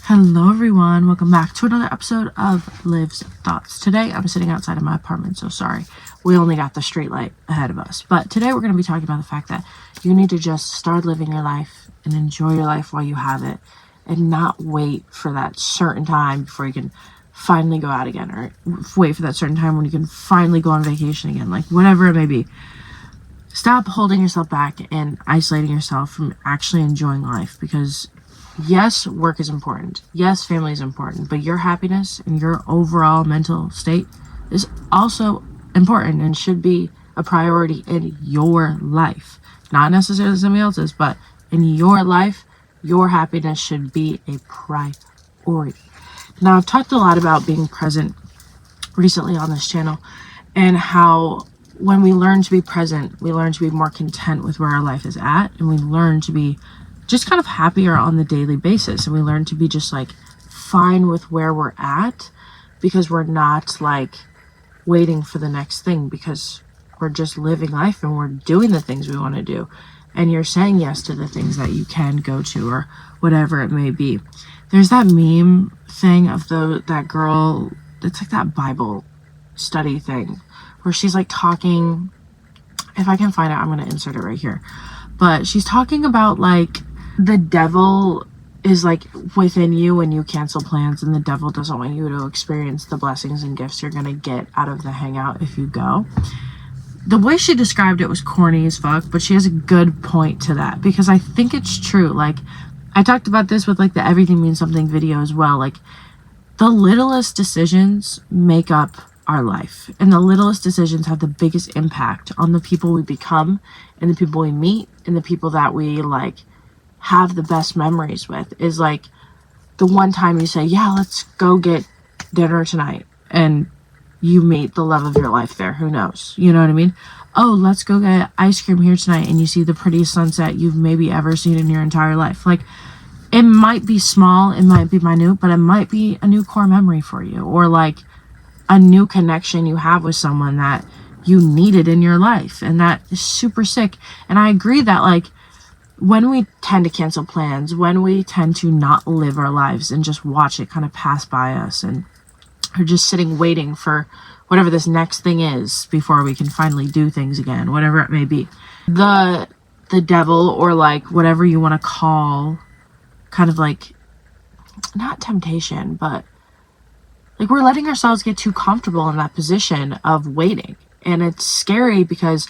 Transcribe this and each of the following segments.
Hello everyone, welcome back to another episode of Liv's Thoughts. Today I'm sitting outside of my apartment, so sorry. We only got the street light ahead of us. But today we're going to be talking about the fact that you need to just start living your life and enjoy your life while you have it and not wait for that certain time before you can finally go out again, or wait for that certain time when you can finally go on vacation again, like whatever it may be. Stop holding yourself back and isolating yourself from actually enjoying life, because yes, work is important. Yes, family is important. But your happiness and your overall mental state is also important and should be a priority in your life. Not necessarily somebody else's, but in your life, your happiness should be a priority. Now, I've talked a lot about being present recently on this channel and how when we learn to be present, we learn to be more content with where our life is at, and we learn to be just kind of happier on the daily basis, and we learn to be just like fine with where we're at, because we're not like waiting for the next thing, because we're just living life and we're doing the things we want to do, and you're saying yes to the things that you can go to, or whatever it may be. There's that meme thing of that girl, it's like that Bible study thing where she's like talking, if I can find it, I'm going to insert it right here, but she's talking about like the devil is like within you when you cancel plans, and the devil doesn't want you to experience the blessings and gifts you're gonna get out of the hangout if you go. The way she described it was corny as fuck, but she has a good point to that, because I think it's true. Like, I talked about this with like the Everything Means Something video as well. Like, the littlest decisions make up our life, and the littlest decisions have the biggest impact on the people we become, and the people we meet, and the people that we like have the best memories with. Is like the one time you say, yeah, let's go get dinner tonight, and you meet the love of your life there. Who knows? You know what I mean? Oh, let's go get ice cream here tonight, and you see the prettiest sunset you've maybe ever seen in your entire life. Like, it might be small, it might be minute, but it might be a new core memory for you, or like a new connection you have with someone that you needed in your life, and that is super sick. And I agree that like when we tend to cancel plans, when we tend to not live our lives and just watch it kind of pass by us, and are just sitting waiting for whatever this next thing is before we can finally do things again, whatever it may be, the devil, or like whatever you want to call, kind of like, not temptation, but like we're letting ourselves get too comfortable in that position of waiting. And it's scary, because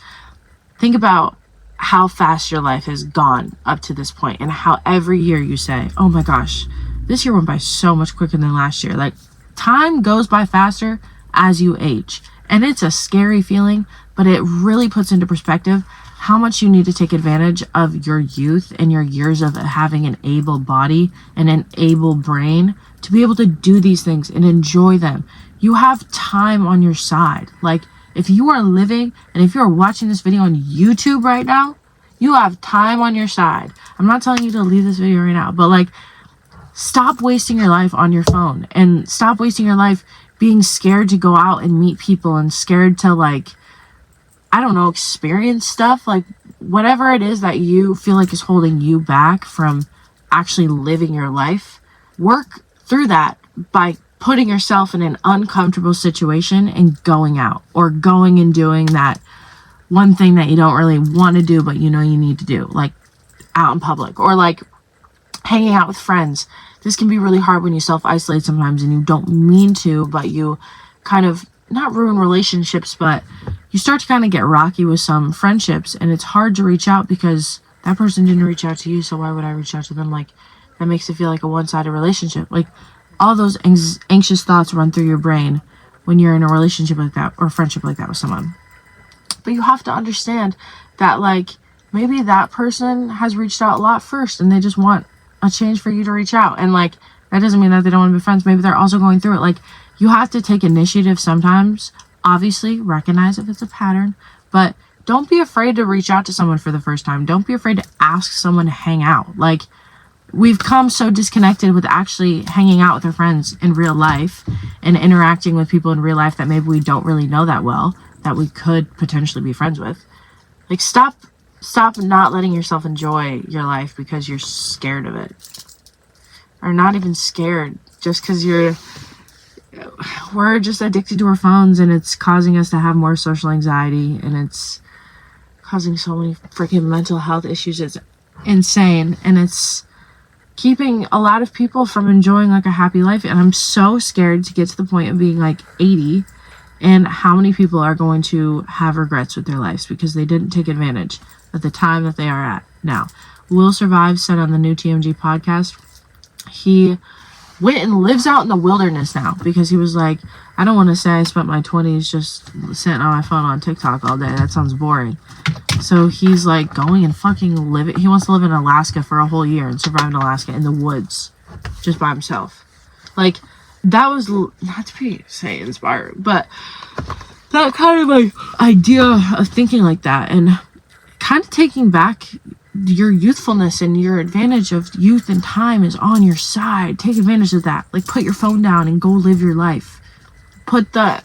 think about how fast your life has gone up to this point, and how every year you say, oh my gosh, this year went by so much quicker than last year. Like, time goes by faster as you age, and it's a scary feeling, but it really puts into perspective how much you need to take advantage of your youth and your years of having an able body and an able brain to be able to do these things and enjoy them. You have time on your side. Like, if you are living, and if you're watching this video on YouTube right now, you have time on your side. I'm not telling you to leave this video right now, but like, stop wasting your life on your phone, and stop wasting your life being scared to go out and meet people, and scared to like, I don't know, experience stuff. Like, whatever it is that you feel like is holding you back from actually living your life, work through that by putting yourself in an uncomfortable situation and going out, or going and doing that one thing that you don't really want to do but you know you need to do, like out in public, or like hanging out with friends. This can be really hard when you self-isolate sometimes, and you don't mean to, but you kind of, not ruin relationships, but you start to kind of get rocky with some friendships, and it's hard to reach out because that person didn't reach out to you, so why would I reach out to them? Like, that makes it feel like a one-sided relationship. Like, all those anxious thoughts run through your brain when you're in a relationship like that, or friendship like that with someone. But you have to understand that like, maybe that person has reached out a lot first, and they just want a change for you to reach out, and like, that doesn't mean that they don't want to be friends. Maybe they're also going through it. Like, you have to take initiative sometimes. Obviously, recognize if it's a pattern, but don't be afraid to reach out to someone for the first time. Don't be afraid to ask someone to hang out. Like, we've come so disconnected with actually hanging out with our friends in real life and interacting with people in real life that maybe we don't really know that well, that we could potentially be friends with. Like, stop not letting yourself enjoy your life because you're scared of it. All are not even scared just because we're just addicted to our phones, and it's causing us to have more social anxiety, and it's causing so many freaking mental health issues. It's insane, and it's keeping a lot of people from enjoying like a happy life. And I'm so scared to get to the point of being like 80, and how many people are going to have regrets with their lives because they didn't take advantage of the time that they are at now. Will Survive said on the new TMG podcast, he went and lives out in the wilderness now because he was like, I don't want to say I spent my 20s just sitting on my phone on TikTok all day. That sounds boring. So he's like going and fucking living. He wants to live in Alaska for a whole year and survive in Alaska in the woods just by himself. Like, that was not to be say inspiring, but that kind of like idea of thinking like that and kind of taking back your youthfulness and your advantage of youth and time is on your side. Take advantage of that. Like, put your phone down and go live your life. Put the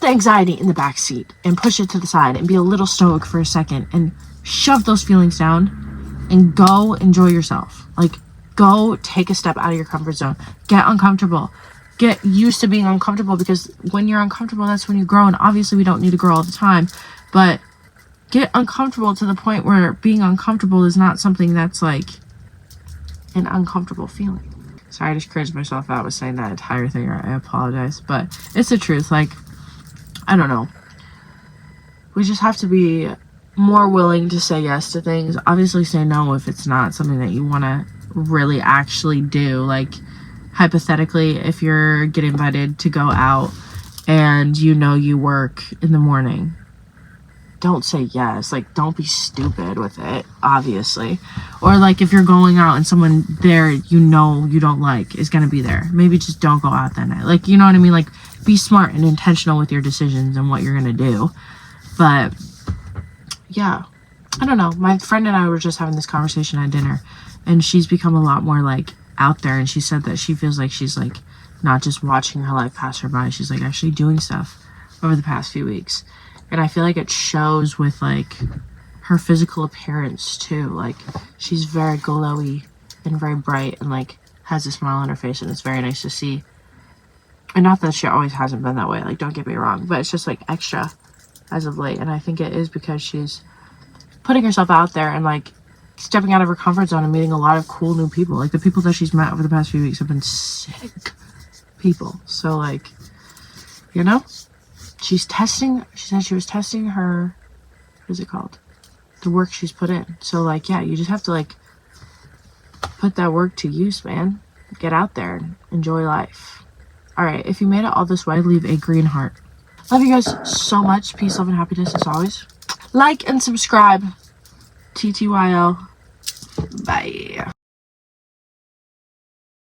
anxiety in the back seat and push it to the side and be a little stoic for a second and shove those feelings down and go enjoy yourself. Like, go take a step out of your comfort zone. Get uncomfortable. Get used to being uncomfortable, because when you're uncomfortable, that's when you grow. And obviously we don't need to grow all the time, but get uncomfortable to the point where being uncomfortable is not something that's like an uncomfortable feeling. Sorry, I just cringed myself out with saying that entire thing. I apologize, but it's the truth. Like, I don't know. We just have to be more willing to say yes to things. Obviously say no if it's not something that you want to really actually do. Like, hypothetically, if you're getting invited to go out and you know you work in the morning, don't say yes. Like, don't be stupid with it, obviously. Or like, if you're going out and someone there you know you don't like is gonna be there, maybe just don't go out that night. Like, you know what I mean? Like, be smart and intentional with your decisions and what you're gonna do. But yeah, I don't know. My friend and I were just having this conversation at dinner, and she's become a lot more like out there, and she said that she feels like she's like not just watching her life pass her by, she's like actually doing stuff over the past few weeks. And I feel like it shows with like her physical appearance too. Like, she's very glowy and very bright and like has a smile on her face, and it's very nice to see. And not that she always hasn't been that way, like, don't get me wrong, but it's just like extra as of late. And I think it is because she's putting herself out there and like stepping out of her comfort zone and meeting a lot of cool new people. Like, the people that she's met over the past few weeks have been sick people. So like, you know, she said she was testing her, what is it called? The work she's put in. So like, yeah, you just have to like put that work to use, man. Get out there and enjoy life. All right, if you made it all this way, leave a green heart. Love you guys so much. Peace, love, and happiness as always. Like and subscribe. TTYL. Bye.